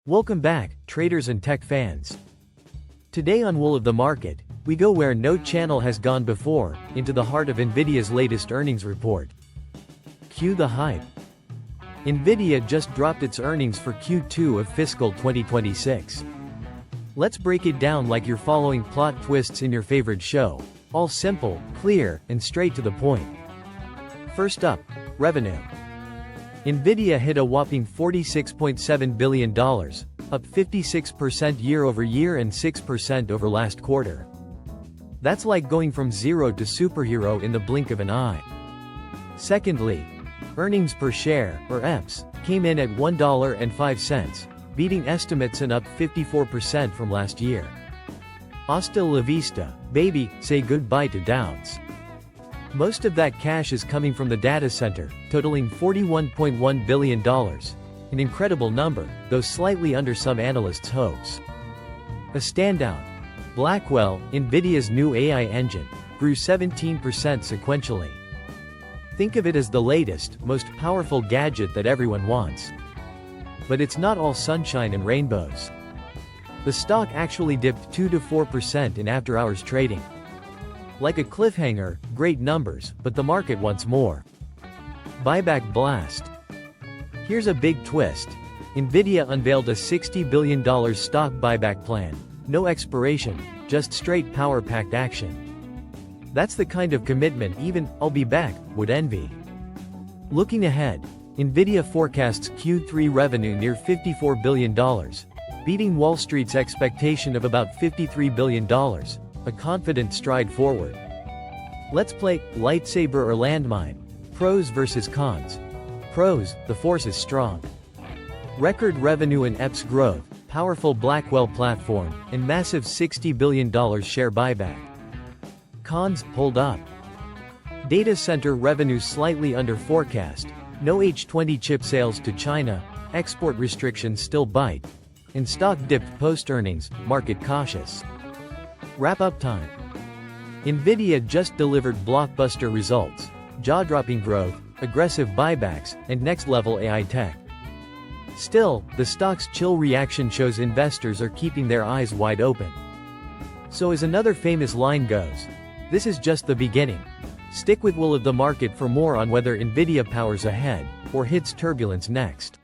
Welcome back, traders and tech fans. Today on Wool of the Market, we go where no channel has gone before, into the heart of Nvidia's latest earnings report. Cue the hype. Nvidia just dropped its earnings for Q2 of fiscal 2026. Let's break it down like you're following plot twists in your favorite show. All simple, clear, and straight to the point. First up, revenue. Nvidia hit a whopping $46.7 billion, up 56% year-over-year and 6% over last quarter. That's like going from zero to superhero in the blink of an eye. Secondly, earnings per share, or EPS, came in at $1.05, beating estimates and up 54% from last year. Hasta la vista, baby, say goodbye to doubts. Most of that cash is coming from the data center, totaling $41.1 billion. An incredible number, though slightly under some analysts' hopes. A standout, Blackwell, Nvidia's new AI engine, grew 17% sequentially. Think of it as the latest, most powerful gadget that everyone wants. But it's not all sunshine and rainbows. The stock actually dipped 2 to 4% in after-hours trading. Like a cliffhanger, great numbers, but the market wants more. Buyback blast. Here's a big twist. Nvidia unveiled a $60 billion stock buyback plan. No expiration, just straight power-packed action. That's the kind of commitment even "I'll be back" would envy. Looking ahead, Nvidia forecasts Q3 revenue near $54 billion, beating Wall Street's expectation of about $53 billion. A confident stride forward. Let's play lightsaber or landmine. Pros versus cons. Pros, the force is strong. Record revenue and EPS growth, powerful Blackwell platform, and massive $60 billion share buyback. Cons, hold up. Data center revenue slightly under forecast, no H20 chip sales to China, export restrictions still bite, and stock dipped post-earnings, market cautious. Wrap-up time. Nvidia just delivered blockbuster results, jaw-dropping growth, aggressive buybacks, and next-level AI tech. Still, the stock's chill reaction shows investors are keeping their eyes wide open. So as another famous line goes, this is just the beginning. Stick with Wool of the Market for more on whether Nvidia powers ahead, or hits turbulence next.